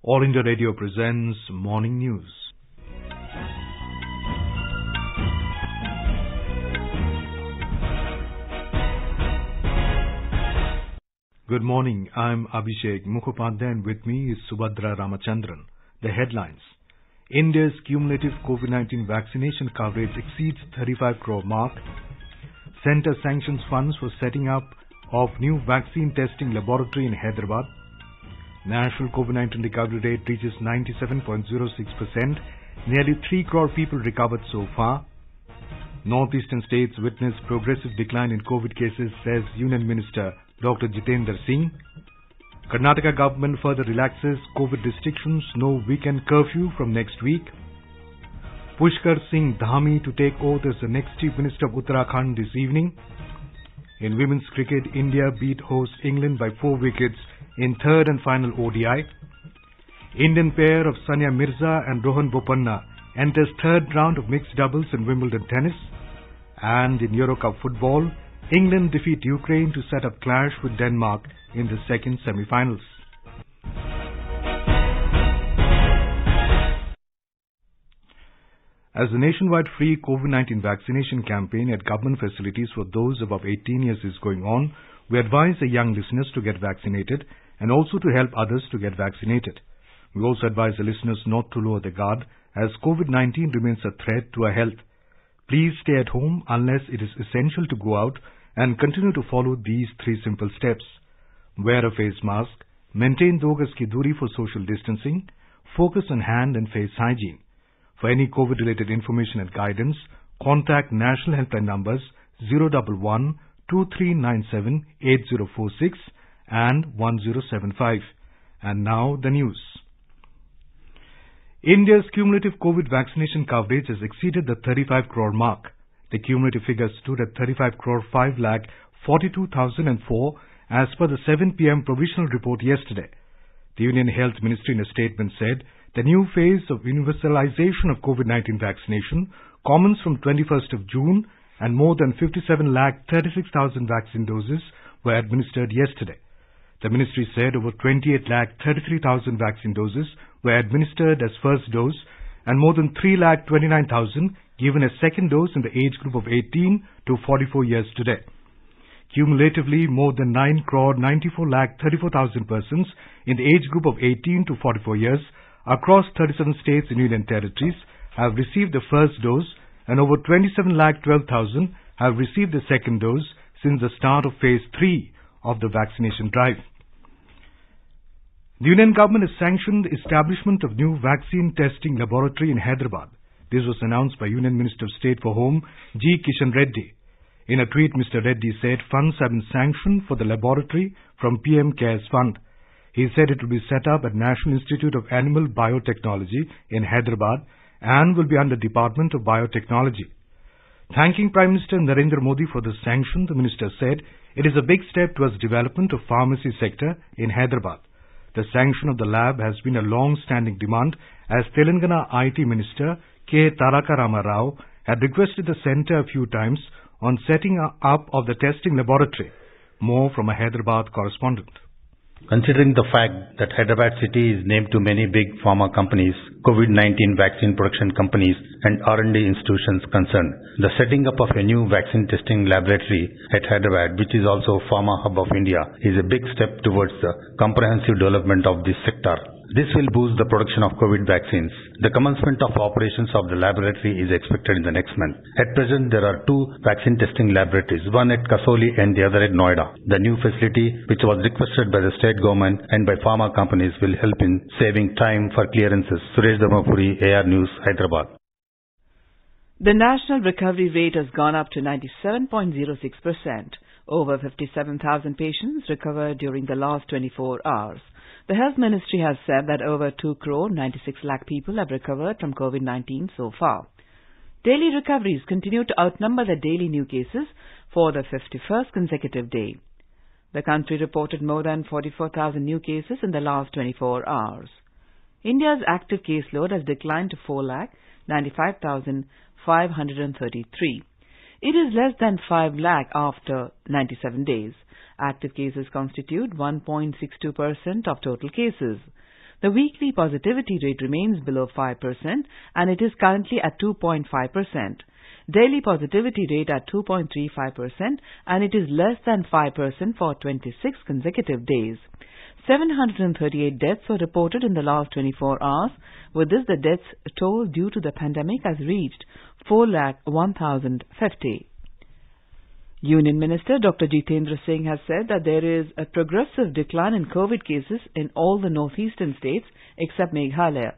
All India Radio presents Morning News. Good morning, I'm Abhishek Mukhopadhyay and with me is Subhadra Ramachandran. The headlines. India's cumulative COVID-19 vaccination coverage exceeds 35 crore mark. Centre sanctions funds for setting up of new vaccine testing laboratory in Hyderabad. National COVID-19 recovery rate reaches 97.06%. Nearly 3 crore people recovered so far. Northeastern states witness progressive decline in COVID cases, says Union Minister Dr. Jitendra Singh. Karnataka government further relaxes COVID restrictions, no weekend curfew from next week. Pushkar Singh Dhami to take oath as the next Chief Minister of Uttarakhand this evening. In women's cricket, India beat host England by 4 wickets in third and final ODI. Indian pair of Sania Mirza and Rohan Bopanna enters third round of mixed doubles in Wimbledon tennis. And in Euro Cup football, England defeat Ukraine to set up clash with Denmark in the second semi-finals. As the nationwide free COVID-19 vaccination campaign at government facilities for those above 18 years is going on, we advise the young listeners to get vaccinated and also to help others to get vaccinated. We also advise the listeners not to lower their guard as COVID-19 remains a threat to our health. Please stay at home unless it is essential to go out and continue to follow these 3 simple steps. Wear a face mask, maintain 2 gaz ki duri for social distancing, focus on hand and face hygiene. For any COVID-related information and guidance, contact national helpline numbers 011 2397 8046 and 1075. And now the news. India's cumulative COVID vaccination coverage has exceeded the 35 crore mark. The cumulative figure stood at 35 crore 5 lakh 42,004 as per the 7 p.m. provisional report yesterday. The Union Health Ministry in a statement said the new phase of universalization of COVID-19 vaccination commenced from 21st of June and more than 57 lakh 36,000 vaccine doses were administered yesterday. The ministry said over 28 lakh 33,000 vaccine doses were administered as first dose and more than 3 lakh 29,000 given as second dose in the age group of 18 to 44 years today. Cumulatively, more than 9 crore 94 lakh 34,000 persons in the age group of 18 to 44 years across 37 states and union territories have received the first dose and over 27 lakh 12,000 have received the second dose since the start of phase 3 of the vaccination drive. The Union government has sanctioned the establishment of new vaccine testing laboratory in Hyderabad. This was announced by Union Minister of State for Home, G. Kishan Reddy. In a tweet, Mr. Reddy said funds have been sanctioned for the laboratory from PM CARES Fund. He said it will be set up at National Institute of Animal Biotechnology in Hyderabad and will be under Department of Biotechnology. Thanking Prime Minister Narendra Modi for the sanction, the minister said it is a big step towards development of pharmacy sector in Hyderabad. The sanction of the lab has been a long-standing demand as Telangana IT Minister K. Taraka Rama Rao had requested the centre a few times on setting up of the testing laboratory. More from a Hyderabad correspondent. Considering the fact that Hyderabad city is named to many big pharma companies, COVID-19 vaccine production companies and R&D institutions concerned, the setting up of a new vaccine testing laboratory at Hyderabad, which is also Pharma Hub of India, is a big step towards the comprehensive development of this sector. This will boost the production of COVID vaccines. The commencement of operations of the laboratory is expected in the next month. At present, there are 2 vaccine testing laboratories, one at Kasoli and the other at Noida. The new facility, which was requested by the state government and by pharma companies, will help in saving time for clearances. Suresh Dharmapuri, AR News, Hyderabad. The national recovery rate has gone up to 97.06%. Over 57,000 patients recovered during the last 24 hours. The Health Ministry has said that over 2 crore 96 lakh people have recovered from COVID-19 so far. Daily recoveries continue to outnumber the daily new cases for the 51st consecutive day. The country reported more than 44,000 new cases in the last 24 hours. India's active caseload has declined to 4,95,533. It is less than 5 lakh after 97 days. Active cases constitute 1.62% of total cases. The weekly positivity rate remains below 5% and it is currently at 2.5%. Daily positivity rate at 2.35% and it is less than 5% for 26 consecutive days. 738 deaths were reported in the last 24 hours. With this, the deaths toll due to the pandemic has reached 4,01,050. Union Minister Dr. Jitendra Singh has said that there is a progressive decline in COVID cases in all the northeastern states except Meghalaya.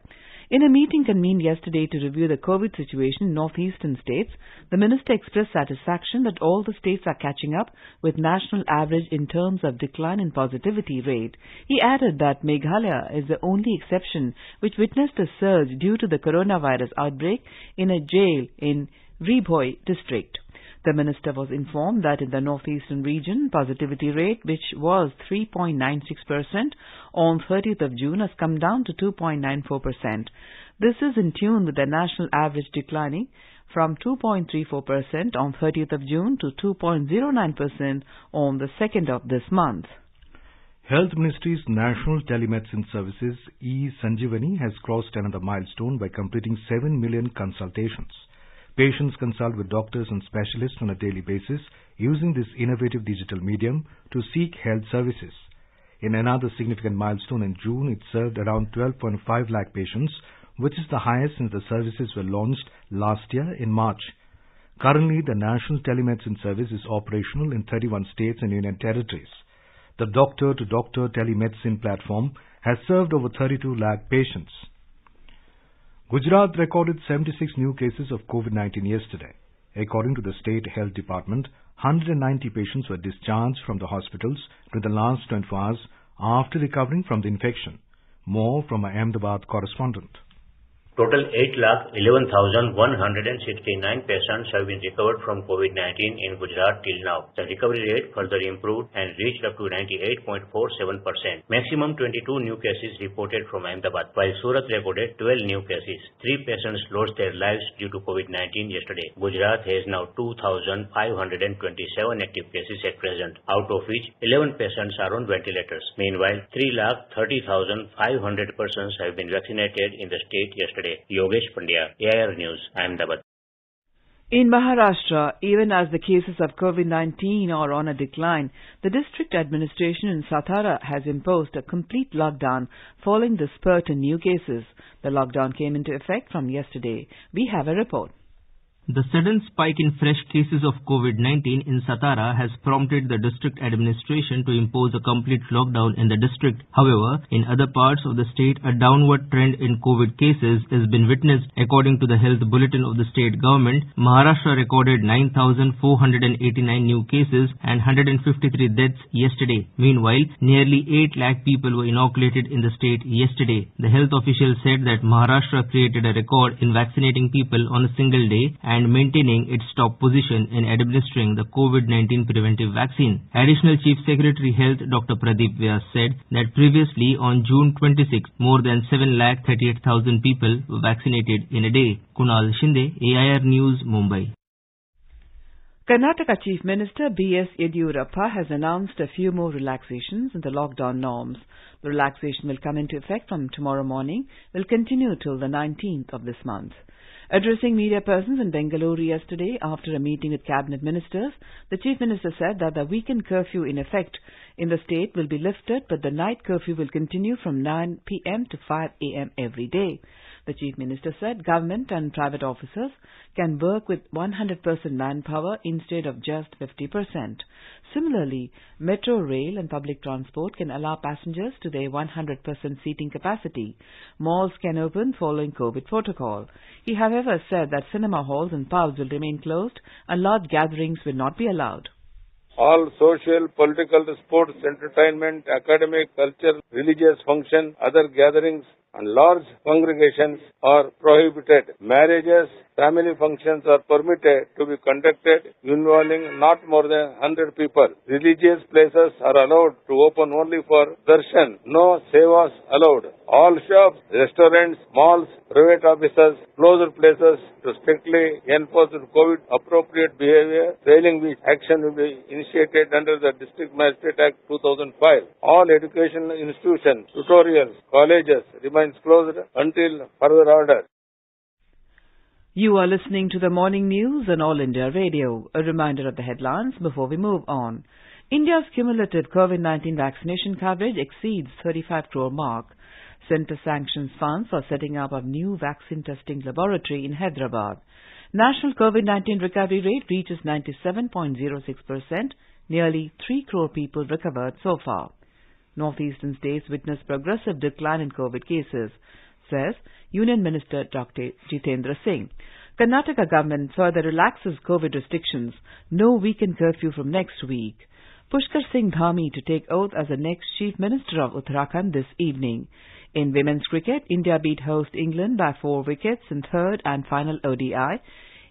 In a meeting convened yesterday to review the COVID situation in northeastern states, the minister expressed satisfaction that all the states are catching up with national average in terms of decline in positivity rate. He added that Meghalaya is the only exception which witnessed a surge due to the coronavirus outbreak in a jail in Ribhoi district. The minister was informed that in the northeastern region, positivity rate, which was 3.96% on 30th of June, has come down to 2.94%. This is in tune with the national average declining from 2.34% on 30th of June to 2.09% on the 2nd of this month. Health Ministry's National Telemedicine Services, e-Sanjeevani, has crossed another milestone by completing 7 million consultations. Patients consult with doctors and specialists on a daily basis using this innovative digital medium to seek health services. In another significant milestone in June, it served around 12.5 lakh patients, which is the highest since the services were launched last year in March. Currently, the National Telemedicine Service is operational in 31 states and union territories. The doctor-to-doctor telemedicine platform has served over 32 lakh patients. Gujarat recorded 76 new cases of COVID-19 yesterday. According to the State Health Department, 190 patients were discharged from the hospitals in the last 24 hours after recovering from the infection. More from our Ahmedabad correspondent. Total 8,11,169 patients have been recovered from COVID-19 in Gujarat till now. The recovery rate further improved and reached up to 98.47%. Maximum 22 new cases reported from Ahmedabad, while Surat recorded 12 new cases. 3 patients lost their lives due to COVID-19 yesterday. Gujarat has now 2,527 active cases at present, out of which 11 patients are on ventilators. Meanwhile, 3,30,500 persons have been vaccinated in the state yesterday. Yogesh Pandya, AIR News, Ahmedabad. In Maharashtra, even as the cases of COVID-19 are on a decline, the district administration in Satara has imposed a complete lockdown following the spurt in new cases. The lockdown came into effect from yesterday. We have a report. The sudden spike in fresh cases of COVID-19 in Satara has prompted the district administration to impose a complete lockdown in the district. However, in other parts of the state, a downward trend in COVID cases has been witnessed. According to the health bulletin of the state government, Maharashtra recorded 9,489 new cases and 153 deaths yesterday. Meanwhile, nearly 8 lakh people were inoculated in the state yesterday. The health official said that Maharashtra created a record in vaccinating people on a single day and maintaining its top position in administering the COVID-19 preventive vaccine. Additional Chief Secretary Health Dr. Pradeep Vyas said that previously on June 26, more than 7,38,000 people were vaccinated in a day. Kunal Shinde, AIR News, Mumbai. Karnataka Chief Minister B.S. Yediyurappa has announced a few more relaxations in the lockdown norms. The relaxation will come into effect from tomorrow morning, will continue till the 19th of this month. Addressing media persons in Bengaluru yesterday after a meeting with cabinet ministers, the Chief Minister said that the weekend curfew in effect in the state will be lifted, but the night curfew will continue from 9 p.m. to 5 a.m. every day. The Chief Minister said government and private officers can work with 100% manpower instead of just 50%. Similarly, metro, rail and public transport can allow passengers to their 100% seating capacity. Malls can open following COVID protocol. He, however, said that cinema halls and pubs will remain closed and large gatherings will not be allowed. All social, political, sports, entertainment, academic, culture, religious function, other gatherings and large congregations are prohibited. Marriages, family functions are permitted to be conducted involving not more than 100 people. Religious places are allowed to open only for darshan. No sevas allowed. All shops, restaurants, malls, private offices, closed places to strictly enforce COVID appropriate behavior, failing which action will be initiated under the District Magistrate Act 2005. All educational institutions, tutorials, colleges remains closed until further order. You are listening to the morning news on All India Radio. A reminder of the headlines before we move on. India's cumulative COVID-19 vaccination coverage exceeds 35 crore mark. Centre sanctions funds for setting up a new vaccine testing laboratory in Hyderabad. National COVID-19 recovery rate reaches 97.06%. Nearly 3 crore people recovered so far. Northeastern states witnessed progressive decline in COVID cases, says Union Minister Dr. Jitendra Singh. Karnataka government further relaxes COVID restrictions. No weekend curfew from next week. Pushkar Singh Dhami to take oath as the next Chief Minister of Uttarakhand this evening. In women's cricket, India beat host England by 4 wickets in third and final ODI.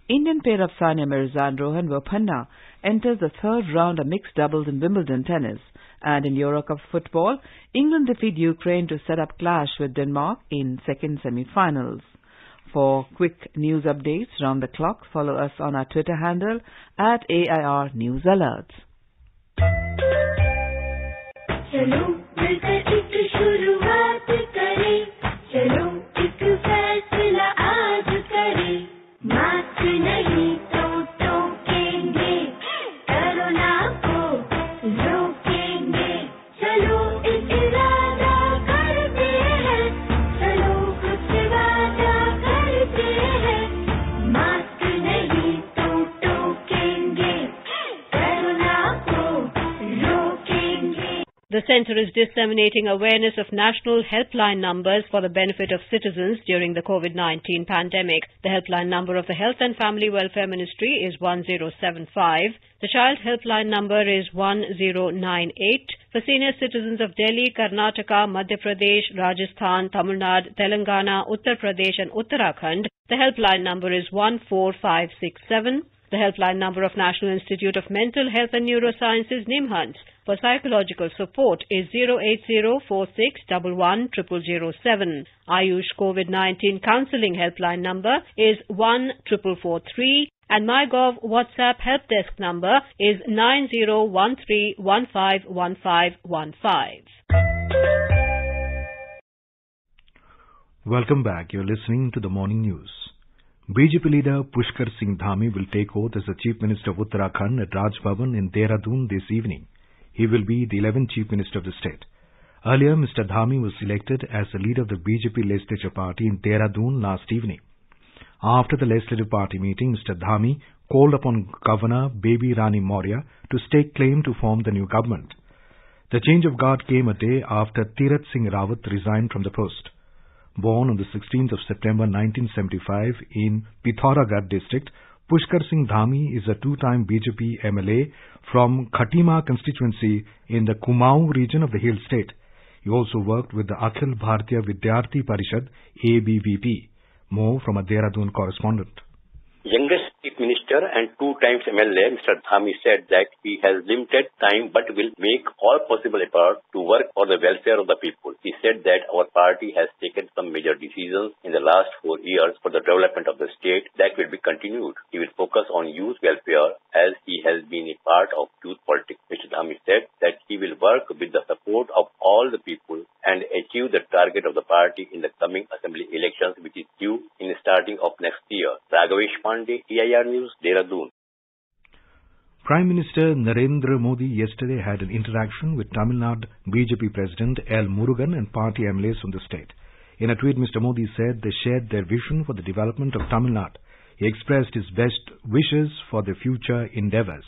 Indian pair of Sania Mirza and Rohan Bopanna enters the third round of mixed doubles in Wimbledon tennis. And in Eurocup football, England defeat Ukraine to set up clash with Denmark in second semi-finals. For quick news updates round the clock, follow us on our Twitter handle at AIR News Alerts. चलो मिलकर एक शुरुआत करें, चलो एक फैसला आज करें, मास्क नहीं तो टोकेंगे, कोरोना को रोकेंगे, चलो एक इरादा करते हैं, चलो कुछ वादा करते हैं, मास्क नहीं तो टोकेंगे, कोरोना को रोकेंगे. The centre is disseminating awareness of national helpline numbers for the benefit of citizens during the COVID-19 pandemic. The helpline number of the Health and Family Welfare Ministry is 1075. The child helpline number is 1098. For senior citizens of Delhi, Karnataka, Madhya Pradesh, Rajasthan, Tamil Nadu, Telangana, Uttar Pradesh and Uttarakhand, the helpline number is 14567. The helpline number of National Institute of Mental Health and Neurosciences, NIMHANS, for psychological support is 08046110007. Ayush COVID-19 counselling helpline number is 14443 and MyGov WhatsApp help desk number is 9013151515. Welcome back. You're listening to the morning news. BJP leader Pushkar Singh Dhami will take oath as the Chief Minister of Uttarakhand at Raj Bhavan in Dehradun this evening. He will be the 11th Chief Minister of the state. Earlier, Mr. Dhami was elected as the leader of the BJP Legislative Party in Dehradun last evening. After the Legislative Party meeting, Mr. Dhami called upon Governor Baby Rani Maurya to stake claim to form the new government. The change of guard came a day after Tirath Singh Rawat resigned from the post. Born on the 16th of September 1975 in Pithoragarh district, Pushkar Singh Dhami is a two-time BJP MLA from Khatima constituency in the Kumaon region of the Hill State. He also worked with the Akhil Bharatiya Vidyarthi Parishad, ABVP. More from a Dehradun correspondent. Youngest Chief Minister and two times MLA, Mr. Dhami said that he has limited time but will make all possible effort to work for the welfare of the people. He said that our party has taken some major decisions in the last 4 years for the development of the state that will be continued. He will focus on youth welfare as he has been a part of youth politics. Mr. Dhami said that he will work with the support of all the people and achieve the target of the party in the coming assembly elections, which is due in the starting of next year. Raghavesh Pandey, AIR News, Dehradun. Prime Minister Narendra Modi yesterday had an interaction with Tamil Nadu BJP President L. Murugan and party MLAs from the state. In a tweet, Mr. Modi said they shared their vision for the development of Tamil Nadu. He expressed his best wishes for their future endeavours.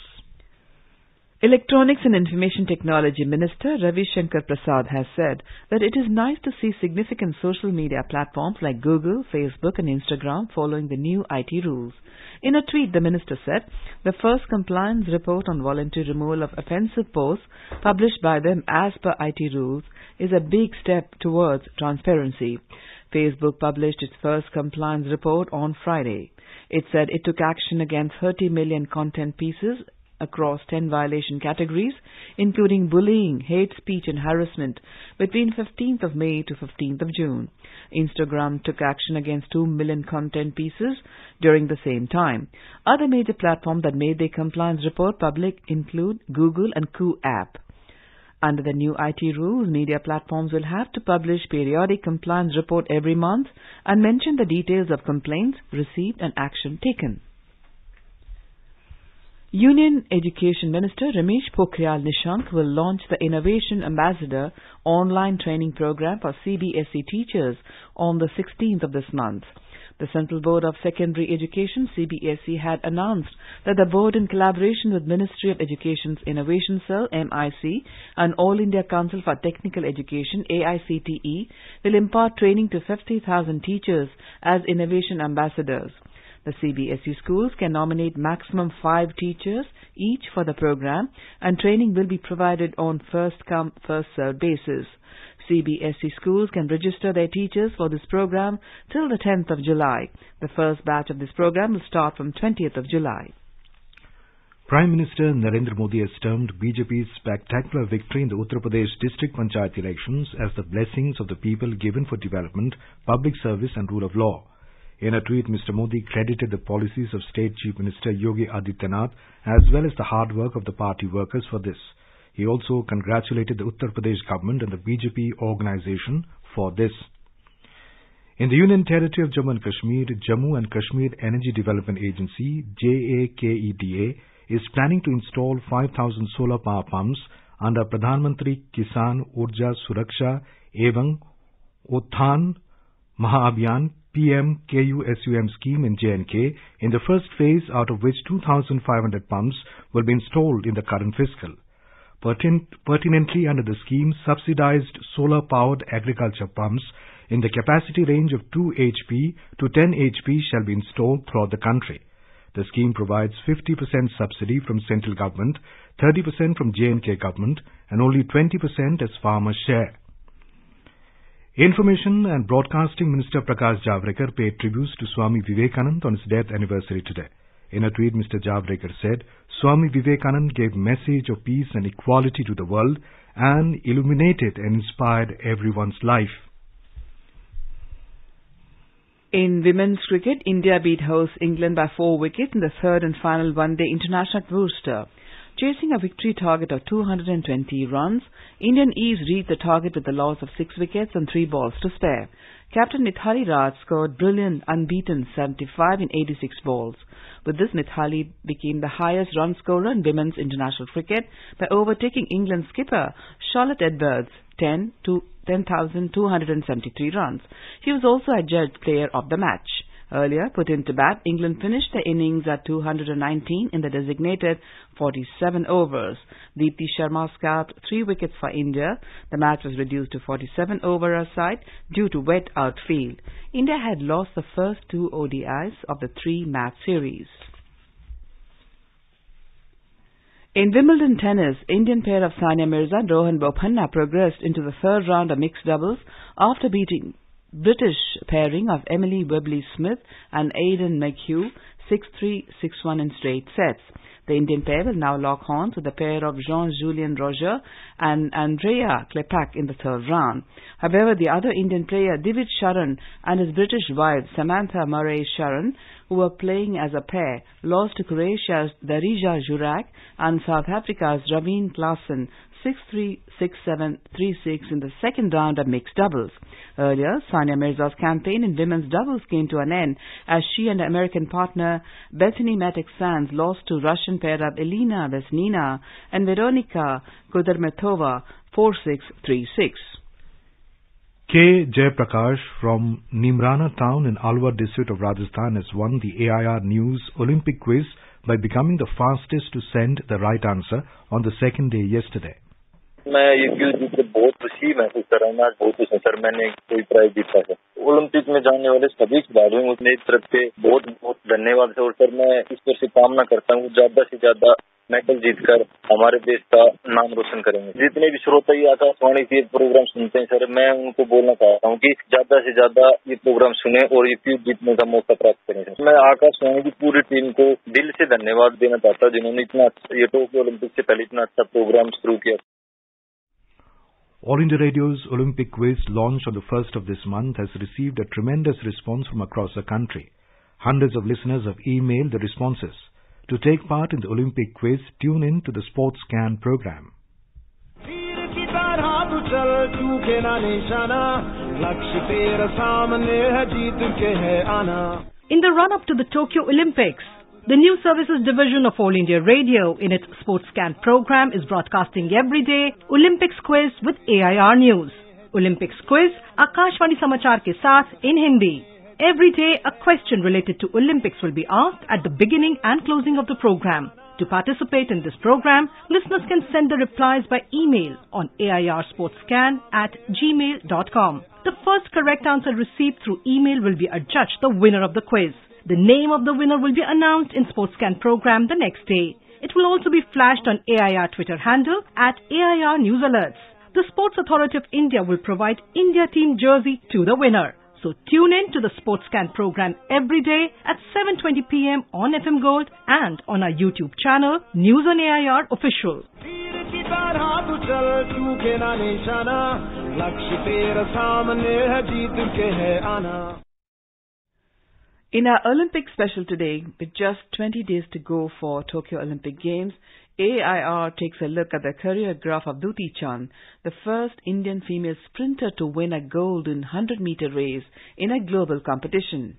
Electronics and Information Technology Minister Ravi Shankar Prasad has said that it is nice to see significant social media platforms like Google, Facebook and Instagram following the new IT rules. In a tweet, the minister said the first compliance report on voluntary removal of offensive posts published by them as per IT rules is a big step towards transparency. Facebook published its first compliance report on Friday. It said it took action against 30 million content pieces across 10 violation categories, including bullying, hate speech and harassment, between 15th of May to 15th of June. Instagram took action against 2 million content pieces during the same time. Other major platforms that made their compliance report public include Google and Koo app. Under the new IT rules, media platforms will have to publish periodic compliance report every month and mention the details of complaints received and action taken. Union Education Minister Ramesh Pokhriyal Nishank will launch the Innovation Ambassador online training program for CBSE teachers on the 16th of this month. The Central Board of Secondary Education CBSE had announced that the board, in collaboration with Ministry of Education's Innovation Cell MIC and All India Council for Technical Education AICTE, will impart training to 50,000 teachers as innovation ambassadors. The CBSE schools can nominate maximum 5 teachers each for the program, and training will be provided on first-come, first-served basis. CBSE schools can register their teachers for this program till the 10th of July. The first batch of this program will start from 20th of July. Prime Minister Narendra Modi has termed BJP's spectacular victory in the Uttar Pradesh district panchayat elections as the blessings of the people given for development, public service and rule of law. In a tweet, Mr. Modi credited the policies of State Chief Minister Yogi Adityanath as well as the hard work of the party workers for this. He also congratulated the Uttar Pradesh government and the BJP organization for this. In the Union Territory of Jammu and Kashmir, Jammu and Kashmir Energy Development Agency JAKEDA is planning to install 5,000 solar power pumps under Pradhan Mantri Kisan Urja Suraksha Evam Utthan Mahabhiyan PM KUSUM scheme in J&K in the first phase, out of which 2,500 pumps will be installed in the current fiscal. Pertinently, under the scheme, subsidized solar-powered agriculture pumps in the capacity range of 2 HP to 10 HP shall be installed throughout the country. The scheme provides 50% subsidy from central government, 30% from J&K government, and only 20% as farmer share. Information and Broadcasting Minister Prakash Javadekar paid tributes to Swami Vivekananda on his death anniversary today. In a tweet, Mr. Javadekar said, Swami Vivekananda gave message of peace and equality to the world and illuminated and inspired everyone's life. In women's cricket, India beat host England by 4 wickets in the third and final one-day international at Worcester. Chasing a victory target of 220 runs, Indian Eves reached the target with a loss of 6 wickets and 3 balls to spare. Captain Mithali Raj scored brilliant unbeaten 75 in 86 balls. With this, Mithali became the highest run scorer in women's international cricket by overtaking England skipper Charlotte Edwards 10,273 runs. He was also adjudged player of the match. Earlier, put into bat, England finished the innings at 219 in the designated 47 overs. Deepti Sharma scalped 3 wickets for India. The match was reduced to 47 over a side due to wet outfield. India had lost the first 2 ODIs of the 3-match series. In Wimbledon tennis, Indian pair of Sania Mirza and Rohan Bopanna progressed into the third round of mixed doubles after beating British pairing of Emily Webley-Smith and Aidan McHugh 6-3, 6-1 in straight sets. The Indian pair will now lock horns with the pair of Jean-Julien Roger and Andrea Klepak in the third round. However, the other Indian player, Divid Sharan, and his British wife, Samantha Murray-Sharan, who were playing as a pair, lost to Croatia's Darija Jurak and South Africa's Raveen Klaasen 6-3, 6-7, 3-6 in the second round of mixed doubles. Earlier, Sania Mirza's campaign in women's doubles came to an end as she and her American partner Bethany Matek-Sands lost to Russian pair of Elena Vesnina and Veronika Kudermetova 4-6, 3-6. K. Jayaprakash from Nimrana town in Alwar district of Rajasthan has won the AIR News Olympic quiz by becoming the fastest to send the right answer on the second day yesterday. मैं ये क्यों जीत के बहुत खुशी महसूस कर रहा हूँ। आज बहुत खुश हूँ सर, मैंने कोई प्राइज जीता है। ओलंपिक में जाने वाले सभी खिलाड़ियों को मेरी तरफ से बहुत बहुत धन्यवाद है। और सर मैं ईश्वर से कामना करता हूँ ज्यादा से ज्यादा मेडल जीतकर हमारे देश का नाम रोशन करेंगे। जितने भी श्रोता ये आकाशवाणी के प्रोग्राम सुनते हैं सर, मैं उनको बोलना चाहता हूँ कि ज्यादा से ज्यादा ये प्रोग्राम सुने और ये क्यूब जीतने का मौका प्राप्त करें। मैं आकाशवाणी की पूरी टीम को दिल से धन्यवाद देना चाहता हूँ जिन्होंने इतना ये टोक्यो ओलंपिक से पहले इतना अच्छा प्रोग्राम शुरू किया। All India Radio's Olympic quiz, launched on the 1st of this month, has received a tremendous response from across the country. Hundreds of listeners have emailed the responses. To take part in the Olympic quiz, tune in to the Sports Scan program. In the run-up to the Tokyo Olympics, the News Services Division of All India Radio in its Sports Scan program is broadcasting every day Olympics quiz with AIR News. Olympics quiz Akashvani Samachar ke saath in Hindi. Every day a question related to Olympics will be asked at the beginning and closing of the program. To participate in this program, listeners can send the replies by email on airsportscan@gmail.com. The first correct answer received through email will be adjudged the winner of the quiz. The name of the winner will be announced in SportsScan program the next day. It will also be flashed on AIR Twitter handle @AIR News Alerts. The Sports Authority of India will provide India team jersey to the winner. So tune in to the SportsScan program every day at 7:20 p.m. on FM Gold and on our YouTube channel, News on AIR Official. In our Olympic special today, with just 20 days to go for Tokyo Olympic Games, AIR takes a look at the career graph of Duti Chand, the first Indian female sprinter to win a gold in 100-meter race in a global competition.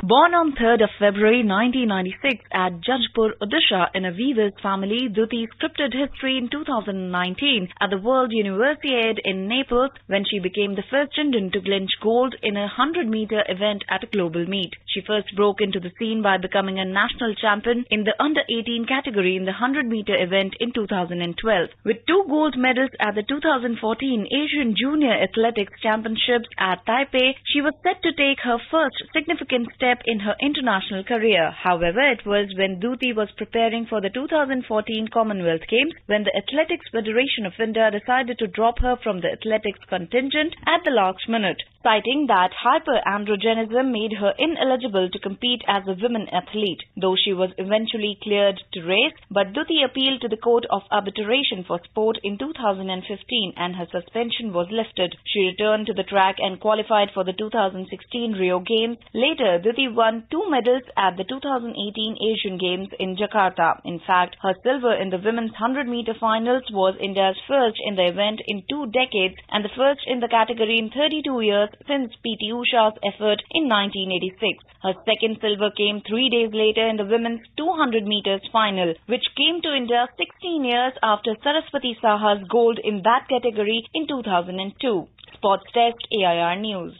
Born on 3rd of February 1996 at Jajpur, Odisha in a weaver's family, Duti scripted history in 2019 at the World Universiade in Naples when she became the first Indian to clinch gold in a 100-meter event at a global meet. She first broke into the scene by becoming a national champion in the under-18 category in the 100-meter event in 2012. With 2 gold medals at the 2014 Asian Junior Athletics Championships at Taipei, she was set to take her first significant step in her international career. However, it was when Duti was preparing for the 2014 Commonwealth Games when the Athletics Federation of India decided to drop her from the athletics contingent at the last minute, citing that hyperandrogenism made her ineligible to compete as a women athlete. Though she was eventually cleared to race, but Duti appealed to the Court of Arbitration for Sport in 2015 and her suspension was lifted. She returned to the track and qualified for the 2016 Rio Games. Later, Duti won 2 medals at the 2018 Asian Games in Jakarta. In fact, her silver in the women's 100-meter finals was India's first in the event in 2 decades and the first in the category in 32 years since P.T. Usha's effort in 1986. Her second silver came 3 days later in the women's 200 meters final, which came to India 16 years after Saraswati Saha's gold in that category in 2002. Sports Desk, AIR News.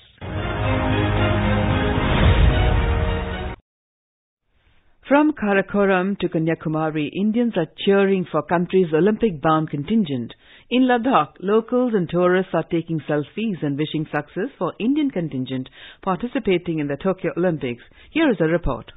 From Karakoram to Kanyakumari, Indians are cheering for country's Olympic-bound contingent. In Ladakh, locals and tourists are taking selfies and wishing success for Indian contingent participating in the Tokyo Olympics. Here is a report.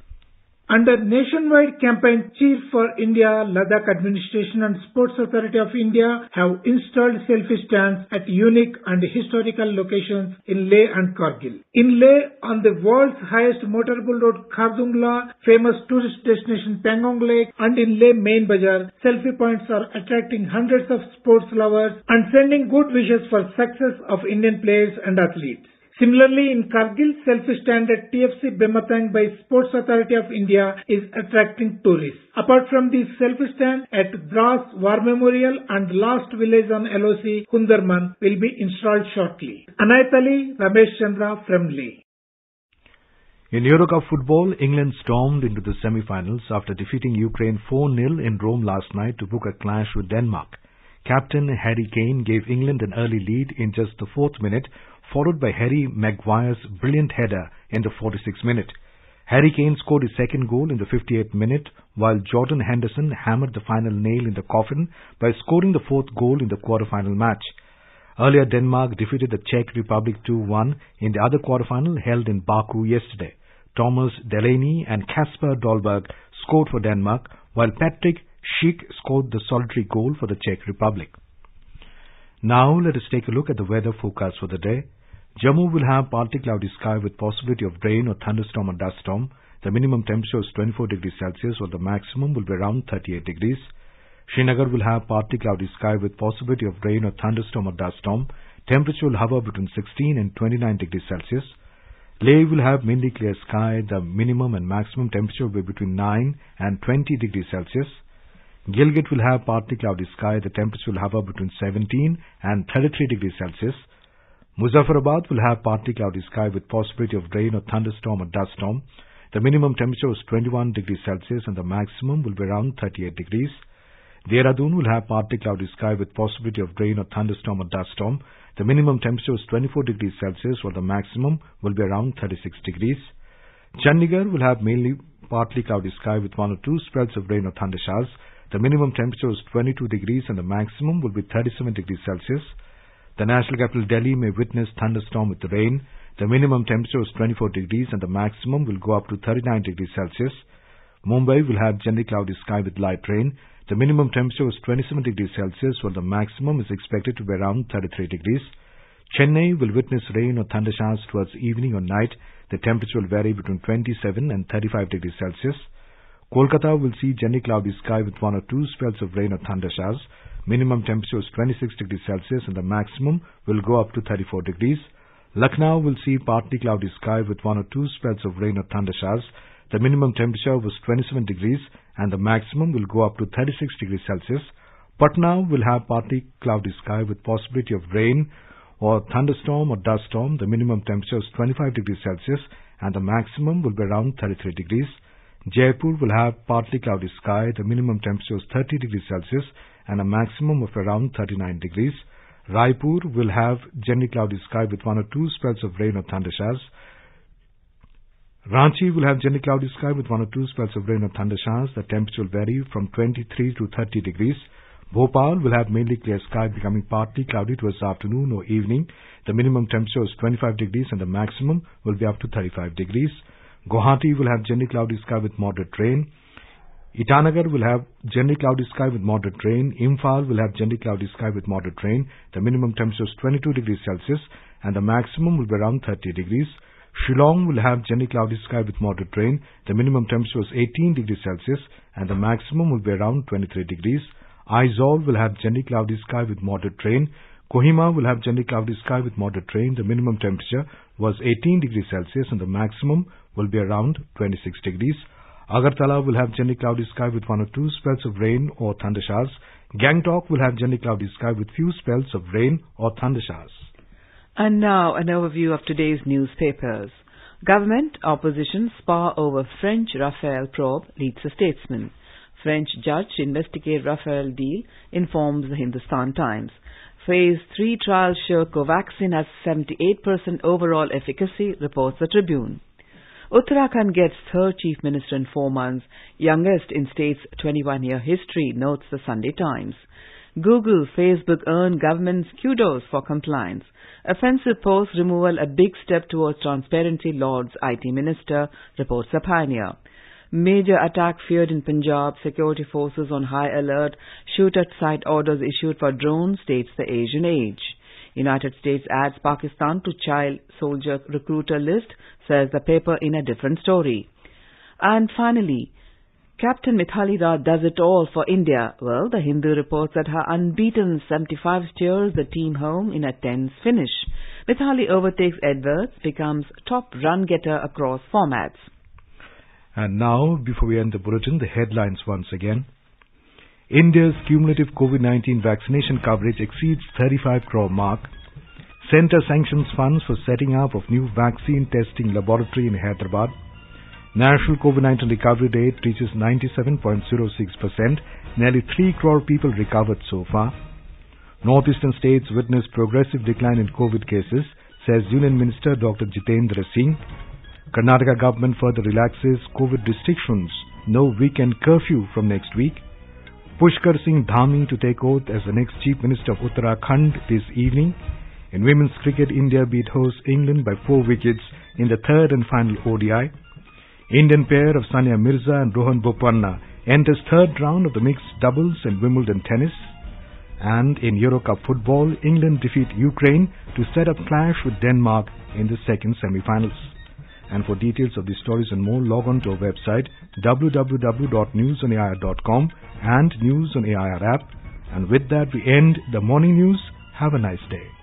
Under nationwide campaign Cheer for India, Ladakh Administration and Sports Authority of India have installed selfie stands at unique and historical locations in Leh and Kargil. In Leh, on the world's highest motorable road Khardungla, famous tourist destination Pangong Lake, and in Leh main bazaar, selfie points are attracting hundreds of sports lovers and sending good wishes for success of Indian players and athletes. Similarly, in Kargil, selfie stand at TFC Bematang by Sports Authority of India is attracting tourists. Apart from the selfie stand at Dras War Memorial and last village on LOC, Hundarman, will be installed shortly. Anayat Ali, Ramesh Chandra from Leh. In Eurocup football, England stormed into the semi-finals after defeating Ukraine 4-0 in Rome last night to book a clash with Denmark. Captain Harry Kane gave England an early lead in just the 4th minute, followed by Harry Maguire's brilliant header in the 46th minute. Harry Kane scored his second goal in the 58th minute, while Jordan Henderson hammered the final nail in the coffin by scoring the fourth goal in the quarter-final match. Earlier, Denmark defeated the Czech Republic 2-1 in the other quarter-final held in Baku yesterday. Thomas Delaney and Kasper Dolberg scored for Denmark, while Patrick Schick scored the solitary goal for the Czech Republic. Now let us take a look at the weather forecast for the day. Jammu will have partly cloudy sky with possibility of rain or thunderstorm or dust storm. The minimum temperature is 24 degrees Celsius, while the maximum will be around 38 degrees. Srinagar will have partly cloudy sky with possibility of rain or thunderstorm or dust storm. Temperature will hover between 16 and 29 degrees Celsius. Leh will have mainly clear sky. The minimum and maximum temperature will be between 9 and 20 degrees Celsius. Gilgit will have partly cloudy sky. The temperature will hover between 17 and 33 degrees Celsius. Muzaffarabad will have partly cloudy sky with possibility of rain or thunderstorm or dust storm. The minimum temperature is 21 degrees Celsius and the maximum will be around 38 degrees. Dehradun will have partly cloudy sky with possibility of rain or thunderstorm or dust storm. The minimum temperature is 24 degrees Celsius while the maximum will be around 36 degrees. Chandigarh will have mainly partly cloudy sky with one or two spells of rain or thunder showers. The minimum temperature is 22 degrees and the maximum will be 37 degrees Celsius. The national capital Delhi may witness thunderstorm with rain. The minimum temperature is 24 degrees and the maximum will go up to 39 degrees Celsius. Mumbai will have generally cloudy sky with light rain. The minimum temperature is 27 degrees Celsius while the maximum is expected to be around 33 degrees. Chennai will witness rain or thunder showers towards evening or night. The temperature will vary between 27 and 35 degrees Celsius. Kolkata will see generally cloudy sky with one or two spells of rain or thunder showers. Minimum temperature is 26 degrees Celsius and the maximum will go up to 34 degrees. Lucknow will see partly cloudy sky with one or two spells of rain or thunder showers. The minimum temperature was 27 degrees and the maximum will go up to 36 degrees Celsius. Patna will have partly cloudy sky with possibility of rain or thunderstorm or dust storm. The minimum temperature is 25 degrees Celsius and the maximum will be around 33 degrees. Jaipur will have partly cloudy sky. The minimum temperature is 30 degrees Celsius and a maximum of around 39 degrees. Raipur will have generally cloudy sky with one or two spells of rain or thunder showers. Ranchi will have generally cloudy sky with one or two spells of rain or thunder showers. The temperature will vary from 23 to 30 degrees. Bhopal will have mainly clear sky becoming partly cloudy towards afternoon or evening. The minimum temperature is 25 degrees and the maximum will be up to 35 degrees. Guwahati will have generally cloudy sky with moderate rain. Itanagar will have generally cloudy sky with moderate rain. Imphal will have generally cloudy sky with moderate rain. The minimum temperature is 22 degrees Celsius and the maximum will be around 30 degrees. Shillong will have generally cloudy sky with moderate rain. The minimum temperature is 18 degrees Celsius and the maximum will be around 23 degrees. Aizawl will have generally cloudy sky with moderate rain. Kohima will have generally cloudy sky with moderate rain. The minimum temperature was 18 degrees Celsius and the maximum will be around 26 degrees. Agartala will have generally cloudy sky with one or two spells of rain or thunder showers. Gangtok will have generally cloudy sky with few spells of rain or thunder showers. And now an overview of today's newspapers. Government opposition spar over French Rafale probe, leads a statesman. French judge to investigate Rafale deal, informs the Hindustan Times. Phase 3 trials show Covaxin has 78% overall efficacy, reports the Tribune. Uttarakhand gets third chief minister in 4 months, youngest in state's 21-year history, notes the Sunday Times. Google, Facebook earn government's kudos for compliance. Offensive post removal a big step towards transparency, Lord's IT minister, reports the Pioneer. Major attack feared in Punjab, security forces on high alert, shoot-at-sight orders issued for drones, states the Asian Age. United States adds Pakistan to child soldier recruiter list, says the paper in a different story. And finally, Captain Mithali Raj does it all for India. Well, the Hindu reports that her unbeaten 75 steers the team home in a tense finish. Mithali overtakes Edwards, becomes top run-getter across formats. And now, before we end the bulletin, the headlines once again. India's cumulative COVID-19 vaccination coverage exceeds 35 crore mark. Centre sanctions funds for setting up of new vaccine testing laboratory in Hyderabad. National COVID-19 recovery rate reaches 97.06%. Nearly 3 crore people recovered so far. Northeastern states witness progressive decline in COVID cases, says Union Minister Dr. Jitendra Singh. Karnataka government further relaxes COVID restrictions. No weekend curfew from next week. Pushkar Singh Dhami to take oath as the next Chief Minister of Uttarakhand this evening. In women's cricket, India beat host England by 4 wickets in the third and final ODI. Indian pair of Sania Mirza and Rohan Bopanna enters third round of the mixed doubles and Wimbledon tennis. And in Euro Cup football, England defeat Ukraine to set up clash with Denmark in the second semi-finals. And for details of these stories and more, log on to our website www.newsonair.com and News on AIR app. And with that, we end the morning news. Have a nice day.